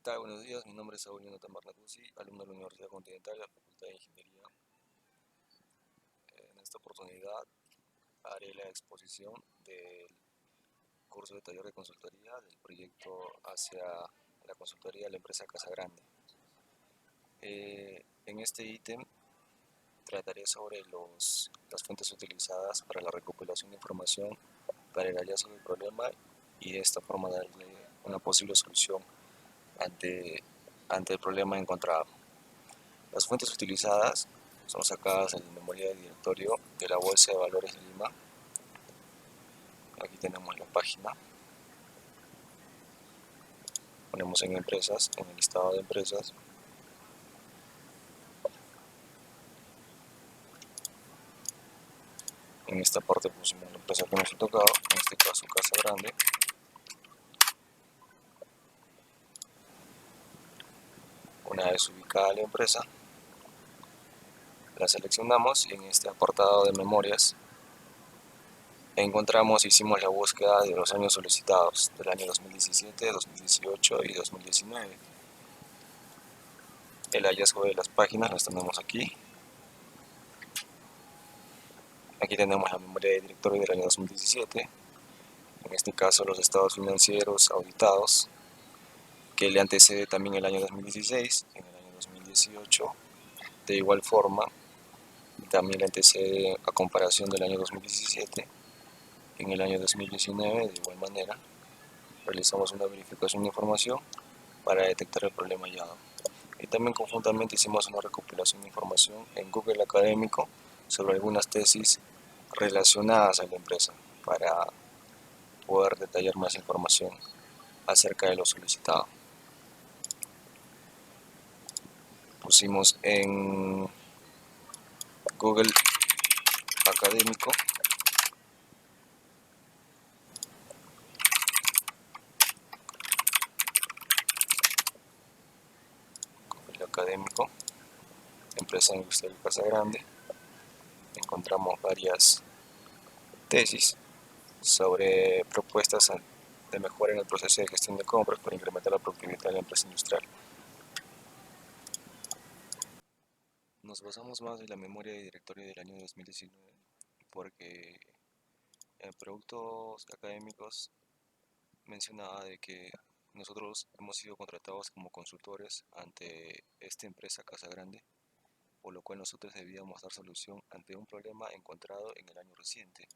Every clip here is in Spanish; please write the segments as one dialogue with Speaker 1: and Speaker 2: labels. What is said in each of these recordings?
Speaker 1: ¿Qué tal? Buenos días, mi nombre es Saúl Jonathan Barnacuzzi, alumno de la Universidad Continental de la Facultad de Ingeniería. En esta oportunidad haré la exposición del curso de taller de consultoría del proyecto hacia la consultoría de la empresa Casagrande. En este ítem trataré sobre las fuentes utilizadas para la recopilación de información para el hallazgo del problema y de esta forma darle una posible solución ante el problema encontrado. Las fuentes utilizadas son sacadas en la memoria de directorio de la Bolsa de Valores de Lima. Aquí tenemos la página. Ponemos en empresas, en el listado de empresas. En esta parte pusimos la empresa que nos ha tocado, en este caso Casagrande. Una vez ubicada la empresa, la seleccionamos y en este apartado de memorias hicimos la búsqueda de los años solicitados, del año 2017, 2018 y 2019. El hallazgo de las páginas las tenemos aquí. Aquí tenemos la memoria de directorio del año 2017, en este caso los estados financieros auditados, que le antecede también el año 2016, en el año 2018, de igual forma, también le antecede a comparación del año 2017, en el año 2019, de igual manera, realizamos una verificación de información para detectar el problema hallado. Y también conjuntamente hicimos una recopilación de información en Google Académico sobre algunas tesis relacionadas a la empresa para poder detallar más información acerca de lo solicitado. Pusimos en Google Académico empresa industrial Casagrande. Encontramos varias tesis sobre propuestas de mejora en el proceso de gestión de compras para incrementar la productividad de la empresa industrial. Nos basamos más en la memoria de directorio del año 2019 porque en productos académicos mencionaba de que nosotros hemos sido contratados como consultores ante esta empresa Casagrande, por lo cual nosotros debíamos dar solución ante un problema encontrado en el año reciente,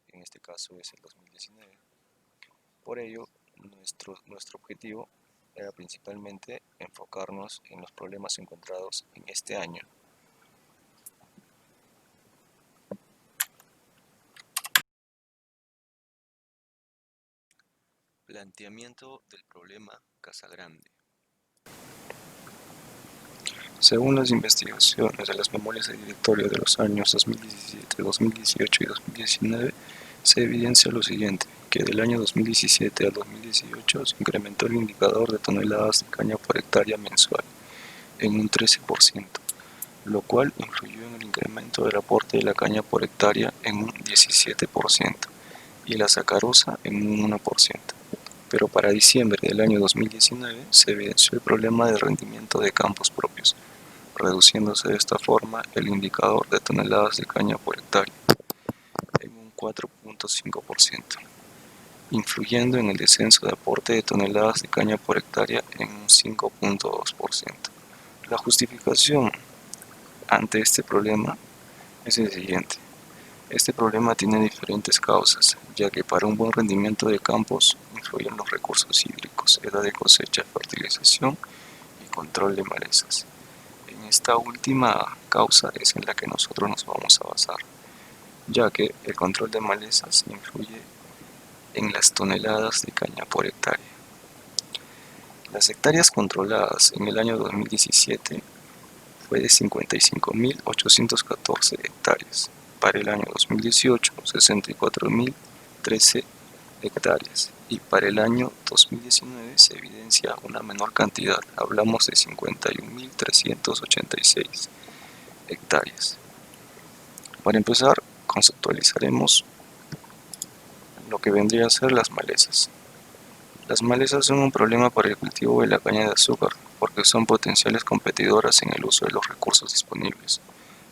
Speaker 1: en este caso es el 2019. Por ello, nuestro objetivo era principalmente enfocarnos en los problemas encontrados en este año. Planteamiento del problema Casagrande. Según las investigaciones de las memorias de directorio de los años 2017, 2018 y 2019, se evidencia lo siguiente, que del año 2017 al 2018 se incrementó el indicador de toneladas de caña por hectárea mensual en un 13%, lo cual influyó en el incremento del aporte de la caña por hectárea en un 17% y la sacarosa en un 1%. Pero para diciembre del año 2019 se evidenció el problema de rendimiento de campos propios, reduciéndose de esta forma el indicador de toneladas de caña por hectárea en un 4.5%, influyendo en el descenso de aporte de toneladas de caña por hectárea en un 5.2%. La justificación ante este problema es el siguiente. Este problema tiene diferentes causas, ya que para un buen rendimiento de campos influyen los recursos hídricos, edad de cosecha, fertilización y control de malezas. En esta última causa es en la que nosotros nos vamos a basar, ya que el control de malezas influye en las toneladas de caña por hectárea. Las hectáreas controladas en el año 2017 fue de 55.814 hectáreas. Para el año 2018, 64.013 hectáreas. Y para el año 2019 se evidencia una menor cantidad, hablamos de 51.386 hectáreas. Para empezar, conceptualizaremos lo que vendría a ser las malezas. Las malezas son un problema para el cultivo de la caña de azúcar porque son potenciales competidoras en el uso de los recursos disponibles: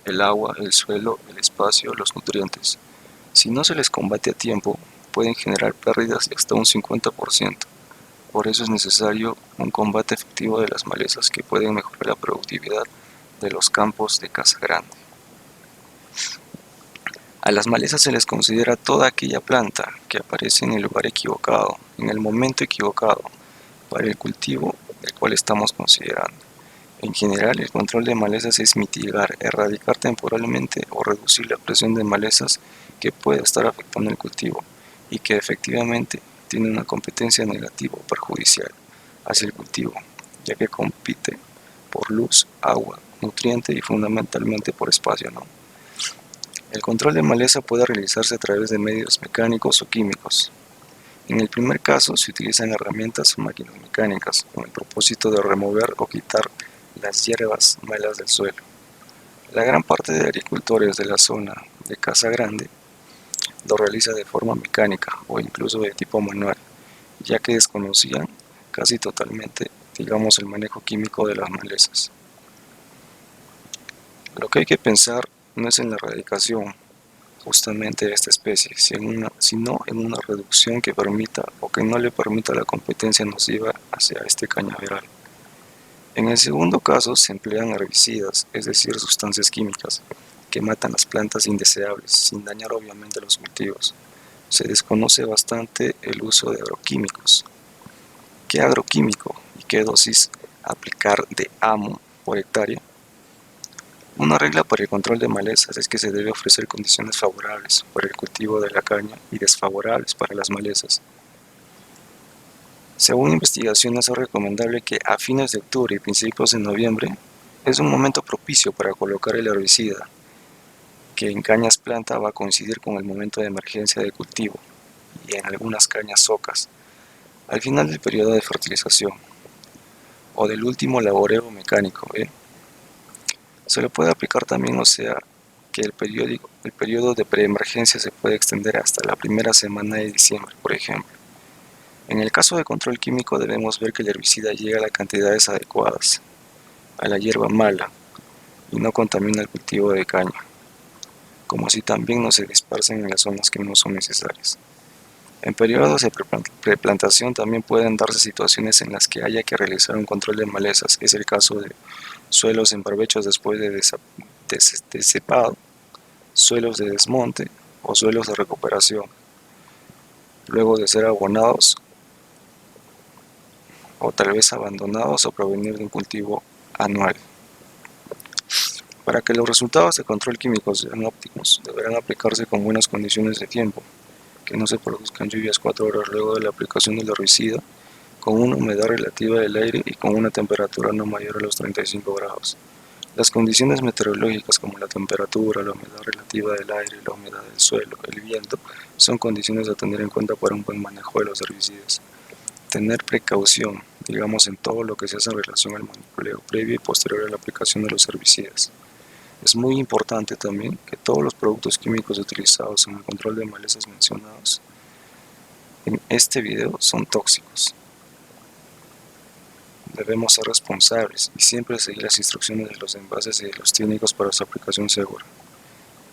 Speaker 1: el agua, el suelo, el espacio, los nutrientes. Si no se les combate a tiempo, pueden generar pérdidas de hasta un 50%. Por eso es necesario un combate efectivo de las malezas que pueden mejorar la productividad de los campos de caza grande. A las malezas se les considera toda aquella planta que aparece en el lugar equivocado, en el momento equivocado, para el cultivo del cual estamos considerando. En general, el control de malezas es mitigar, erradicar temporalmente o reducir la presión de malezas que pueda estar afectando el cultivo y que efectivamente tiene una competencia negativa o perjudicial hacia el cultivo, ya que compite por luz, agua, nutriente y fundamentalmente por espacio, ¿no? El control de maleza puede realizarse a través de medios mecánicos o químicos. En el primer caso se utilizan herramientas o máquinas mecánicas con el propósito de remover o quitar las hierbas malas del suelo. La gran parte de agricultores de la zona de Casa Grande lo realiza de forma mecánica o incluso de tipo manual, ya que desconocían casi totalmente, digamos, el manejo químico de las malezas. Lo que hay que pensar no es en la erradicación justamente de esta especie, sino en una reducción que permita o que no le permita la competencia nociva hacia este cañaveral. En el segundo caso se emplean herbicidas, es decir, sustancias químicas, que matan las plantas indeseables, sin dañar obviamente los cultivos. Se desconoce bastante el uso de agroquímicos. ¿Qué agroquímico y qué dosis aplicar de AMO por hectárea? Una regla para el control de malezas es que se debe ofrecer condiciones favorables para el cultivo de la caña y desfavorables para las malezas. Según investigaciones, es recomendable que a fines de octubre y principios de noviembre es un momento propicio para colocar el herbicida, que en cañas planta va a coincidir con el momento de emergencia de cultivo y en algunas cañas ocas, al final del periodo de fertilización o del último laboreo mecánico. Se lo puede aplicar también, o sea, que el periodo de preemergencia se puede extender hasta la primera semana de diciembre, por ejemplo. En el caso de control químico debemos ver que el herbicida llega a las cantidades adecuadas a la hierba mala y no contamina el cultivo de caña, como así también no se dispersen en las zonas que no son necesarias. En periodos de preplantación también pueden darse situaciones en las que haya que realizar un control de malezas. Es el caso de suelos en barbechos después de descepado, suelos de desmonte o suelos de recuperación, luego de ser abonados o tal vez abandonados o provenir de un cultivo anual. Para que los resultados de control químico sean óptimos, deberán aplicarse con buenas condiciones de tiempo, que no se produzcan lluvias 4 horas luego de la aplicación del herbicida, con una humedad relativa del aire y con una temperatura no mayor a los 35 grados. Las condiciones meteorológicas como la temperatura, la humedad relativa del aire, la humedad del suelo, el viento, son condiciones a tener en cuenta para un buen manejo de los herbicidas. Tener precaución, digamos, en todo lo que se hace en relación al manipuleo previo y posterior a la aplicación de los herbicidas. Es muy importante también que todos los productos químicos utilizados en el control de malezas mencionados en este video son tóxicos. Debemos ser responsables y siempre seguir las instrucciones de los envases y de los técnicos para su aplicación segura,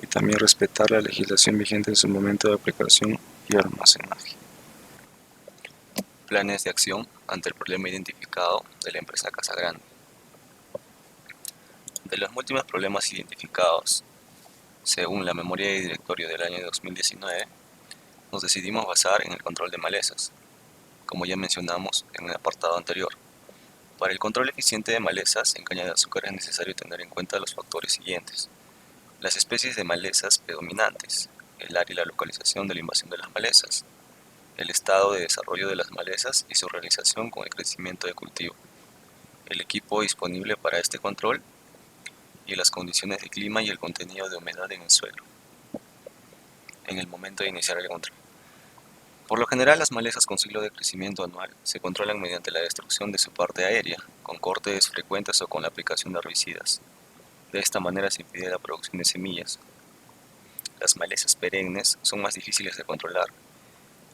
Speaker 1: y también respetar la legislación vigente en su momento de aplicación y almacenaje.
Speaker 2: Planes de acción ante el problema identificado de la empresa Casa Grande. De los múltiples problemas identificados, según la memoria de directorio del año 2019, nos decidimos basar en el control de malezas, como ya mencionamos en el apartado anterior. Para el control eficiente de malezas en caña de azúcar es necesario tener en cuenta los factores siguientes: las especies de malezas predominantes, el área y la localización de la invasión de las malezas, el estado de desarrollo de las malezas y su realización con el crecimiento de cultivo, el equipo disponible para este control y las condiciones de clima y el contenido de humedad en el suelo en el momento de iniciar el control. Por lo general, las malezas con ciclo de crecimiento anual se controlan mediante la destrucción de su parte aérea, con cortes frecuentes o con la aplicación de herbicidas. De esta manera se impide la producción de semillas. Las malezas perennes son más difíciles de controlar,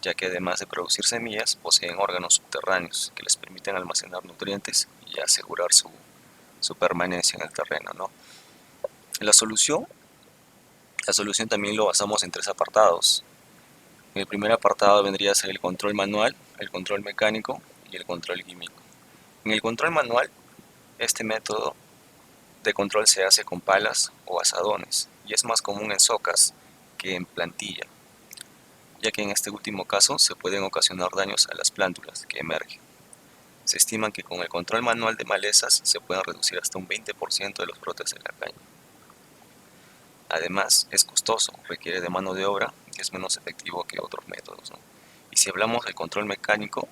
Speaker 2: ya que además de producir semillas, poseen órganos subterráneos que les permiten almacenar nutrientes y asegurar su permanencia en el terreno, ¿no? La solución, la solución también lo basamos en tres apartados. El primer apartado vendría a ser el control manual, el control mecánico y el control químico. En el control manual, este método de control se hace con palas o azadones y es más común en socas que en plantilla, ya que en este último caso se pueden ocasionar daños a las plántulas que emergen. Se estima que con el control manual de malezas se pueden reducir hasta un 20% de los brotes de la caña. Además, es costoso, requiere de mano de obra y es menos efectivo que otros métodos, ¿no? Y si hablamos del control mecánico,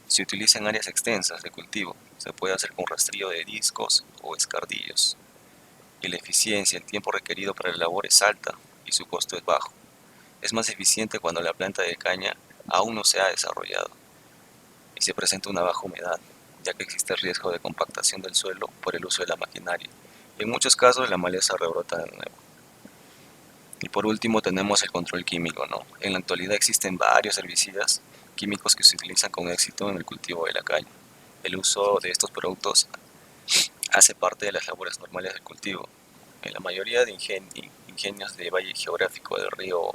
Speaker 2: se utiliza en áreas extensas de cultivo. Se puede hacer con rastrillo de discos o escardillos. Y la eficiencia, el tiempo requerido para la labor es alta y su costo es bajo. Es más eficiente cuando la planta de caña aún no se ha desarrollado y se presenta una baja humedad, ya que existe el riesgo de compactación del suelo por el uso de la maquinaria. Y en muchos casos la maleza rebrota de nuevo. Y por último tenemos el control químico, ¿no? En la actualidad existen varios herbicidas químicos que se utilizan con éxito en el cultivo de la caña. El uso de estos productos hace parte de las labores normales del cultivo. En la mayoría de ingenios de valle geográfico del río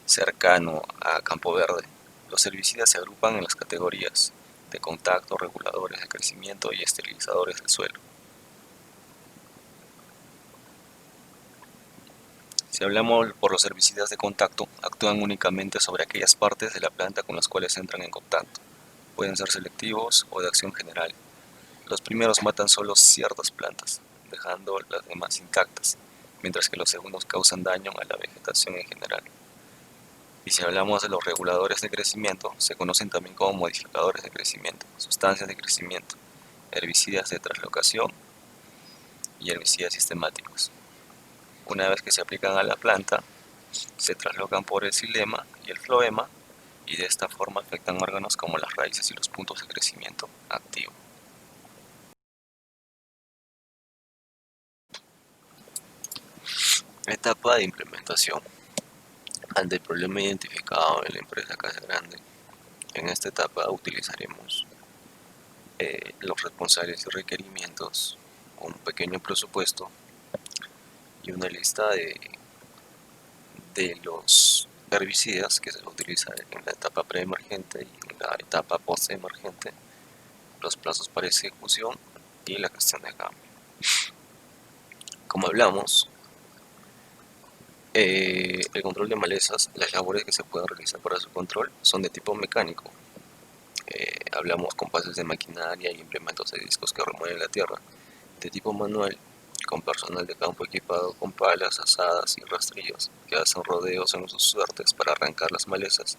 Speaker 2: cercano a Campo Verde, los herbicidas se agrupan en las categorías de contacto, reguladores de crecimiento y esterilizadores del suelo. Si hablamos por los herbicidas de contacto, actúan únicamente sobre aquellas partes de la planta con las cuales entran en contacto. Pueden ser selectivos o de acción general. Los primeros matan solo ciertas plantas, dejando las demás intactas, mientras que los segundos causan daño a la vegetación en general. Y si hablamos de los reguladores de crecimiento, se conocen también como modificadores de crecimiento, sustancias de crecimiento, herbicidas de translocación y herbicidas sistemáticos. Una vez que se aplican a la planta, se traslocan por el xilema y el floema y de esta forma afectan órganos como las raíces y los puntos de crecimiento activo. Etapa de implementación. Ante el problema identificado en la empresa Casa Grande, en esta etapa utilizaremos los responsables y requerimientos, un pequeño presupuesto y una lista de los herbicidas que se va a utilizar en la etapa preemergente y en la etapa postemergente, los plazos para ejecución y la gestión de cambio. Como hablamos, el control de malezas, las labores que se pueden realizar para su control son de tipo mecánico. Hablamos con pases de maquinaria y implementos de discos que remueven la tierra. De tipo manual, con personal de campo equipado con palas, azadas y rastrillos que hacen rodeos en sus suertes para arrancar las malezas.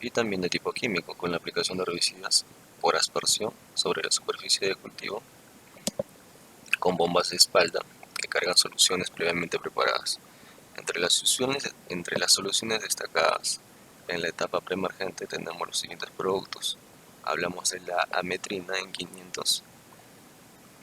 Speaker 2: Y también de tipo químico, con la aplicación de herbicidas por aspersión sobre la superficie de cultivo con bombas de espalda que cargan soluciones previamente preparadas. Entre las soluciones destacadas en la etapa preemergente tenemos los siguientes productos. Hablamos de la ametrina en 500,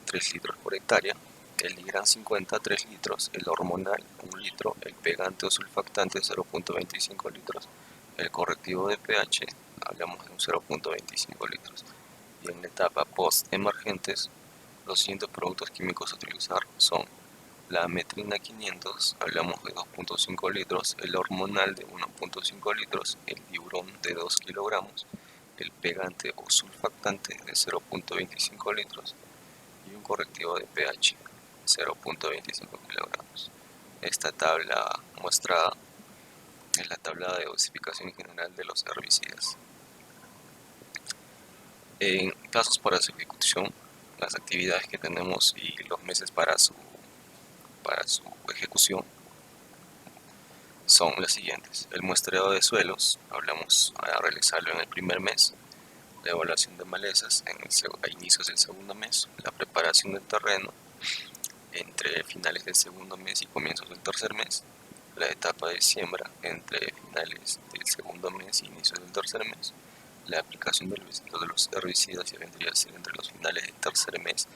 Speaker 2: 3 litros por hectárea, el Ligran 50, 3 litros, el hormonal 1 litro, el pegante o sulfactante 0.25 litros, el correctivo de pH, hablamos de un 0.25 litros. Y en la etapa post-emergentes, los siguientes productos químicos a utilizar son la ametrina 500, hablamos de 2.5 litros, el hormonal de 1.5 litros, el diurón de 2 kilogramos, el pegante o sulfactante de 0.25 litros y un correctivo de pH 0.25 kilogramos. Esta tabla mostrada es la tabla de dosificación general de los herbicidas. En plazos para su ejecución, las actividades que tenemos y los meses para su ejecución son las siguientes. El muestreo de suelos, hablamos a realizarlo en el primer mes, la evaluación de malezas a inicios del segundo mes, la preparación del terreno entre finales del segundo mes y comienzos del tercer mes, la etapa de siembra entre finales del segundo mes y inicios del tercer mes, la aplicación de los herbicidas ya vendría a ser entre los finales del tercer mes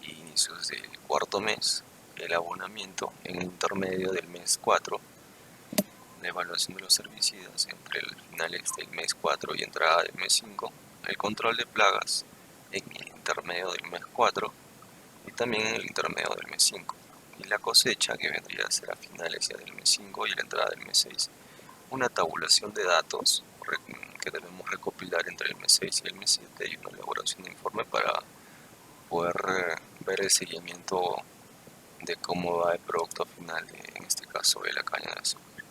Speaker 2: y inicios del cuarto mes, el abonamiento en el intermedio del mes 4 la evaluación de los herbicidas entre finales del mes 4 y entrada del mes 5, el control de plagas en el intermedio del mes 4 y también en el intermedio del mes 5, y la cosecha, que vendría a ser a finales ya del mes 5 y la entrada del mes 6. Una tabulación de datos que debemos recopilar entre el mes 6 y el mes 7 y una elaboración de informe para poder ver el seguimiento de cómo va el producto final, en este caso de la caña de azúcar.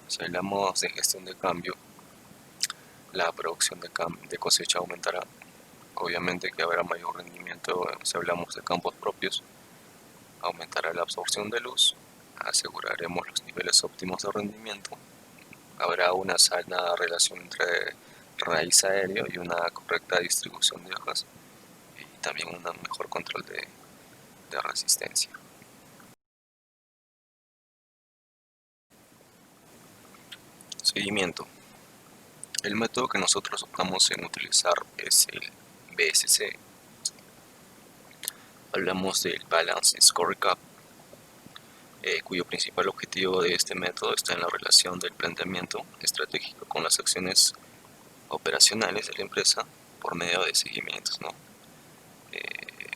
Speaker 2: Si hablamos de gestión de cambio, la producción de cosecha aumentará. Obviamente que habrá mayor rendimiento si hablamos de campos propios. Aumentará la absorción de luz, aseguraremos los niveles óptimos de rendimiento. Habrá una sana relación entre raíz aéreo y una correcta distribución de hojas, y también un mejor control de resistencia. Seguimiento. El método que nosotros optamos en utilizar es el BSC. Hablamos del Balance Scorecard, cuyo principal objetivo de este método está en la relación del planteamiento estratégico con las acciones operacionales de la empresa por medio de seguimientos, ¿no?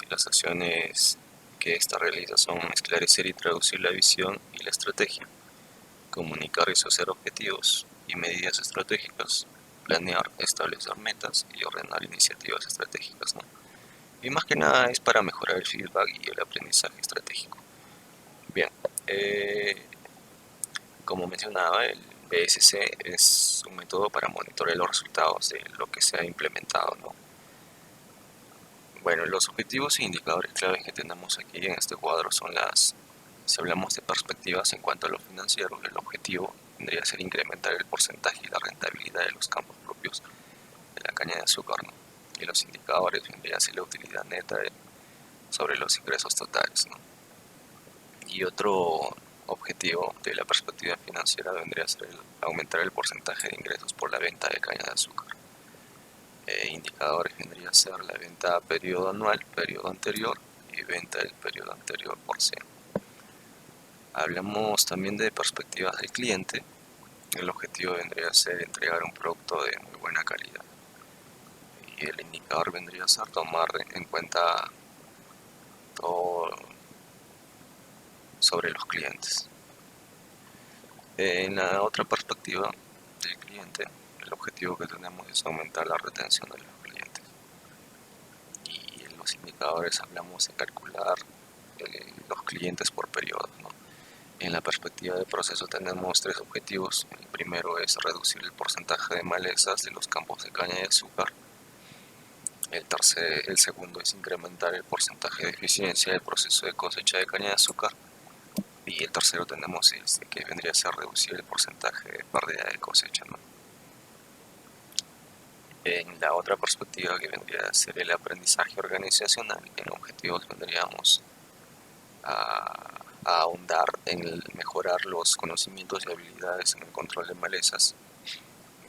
Speaker 2: Las acciones que ésta realiza son esclarecer y traducir la visión y la estrategia, comunicar y asociar objetivos y medidas estratégicas, planear, establecer metas y ordenar iniciativas estratégicas, ¿no? Y más que nada es para mejorar el feedback y el aprendizaje estratégico. Bien, como mencionaba, el BSC es un método para monitorear los resultados de lo que se ha implementado, ¿no? Bueno, los objetivos e indicadores claves que tenemos aquí en este cuadro son si hablamos de perspectivas en cuanto a lo financiero, el objetivo tendría que ser incrementar el porcentaje y la rentabilidad de los campos propios de la caña de azúcar, ¿no? Y los indicadores vendría a ser la utilidad neta sobre los ingresos totales, ¿no? Y otro objetivo de la perspectiva financiera vendría a ser aumentar el porcentaje de ingresos por la venta de caña de azúcar. Indicadores vendría a ser la venta periodo anual, periodo anterior y venta del periodo anterior por 100. Hablamos también de perspectivas del cliente. El objetivo vendría a ser entregar un producto de muy buena calidad. Y el indicador vendría a ser tomar en cuenta todo sobre los clientes. En la otra perspectiva del cliente, el objetivo que tenemos es aumentar la retención de los clientes. Y en los indicadores hablamos de calcular los clientes por periodo, ¿no? En la perspectiva de proceso tenemos tres objetivos. El primero es reducir el porcentaje de malezas de los campos de caña de azúcar. El segundo es incrementar el porcentaje de eficiencia del proceso de cosecha de caña de azúcar. Y el tercero tenemos que vendría a ser reducir el porcentaje de pérdida de cosecha, ¿no? En la otra perspectiva, que vendría a ser el aprendizaje organizacional, en objetivos vendríamos a ahondar en el mejorar los conocimientos y habilidades en el control de malezas,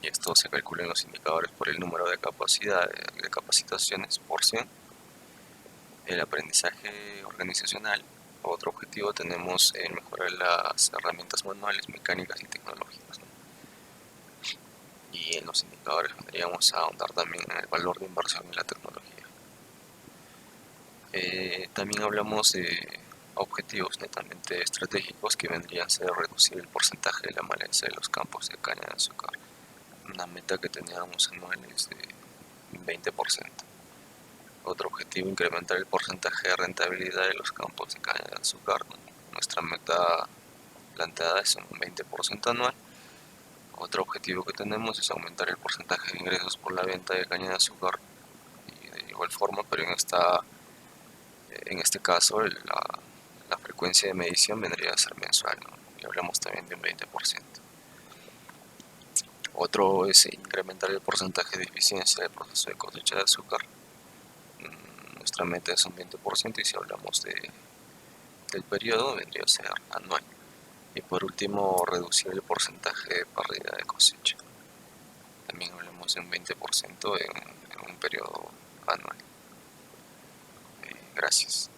Speaker 2: y esto se calcula en los indicadores por el número de capacitaciones por 100. El aprendizaje organizacional, otro objetivo tenemos en mejorar las herramientas manuales, mecánicas y tecnológicas, ¿no? Y en los indicadores vendríamos a ahondar también en el valor de inversión en la tecnología. También hablamos de objetivos netamente estratégicos, que vendrían a ser reducir el porcentaje de la maleza de los campos de caña de azúcar. Una meta que teníamos anual es de 20%. Otro objetivo, incrementar el porcentaje de rentabilidad de los campos de caña de azúcar, ¿no? Nuestra meta planteada es un 20% anual. Otro objetivo que tenemos es aumentar el porcentaje de ingresos por la venta de caña de azúcar, y de igual forma, pero en este caso la frecuencia de medición vendría a ser mensual, ¿no? Y hablamos también de un 20%. Otro es incrementar el porcentaje de eficiencia del proceso de cosecha de azúcar. Nuestra meta es un 20%, y si hablamos del periodo vendría a ser anual. Y por último, reducir el porcentaje de pérdida de cosecha. También hablamos de un 20% en un periodo anual. Gracias.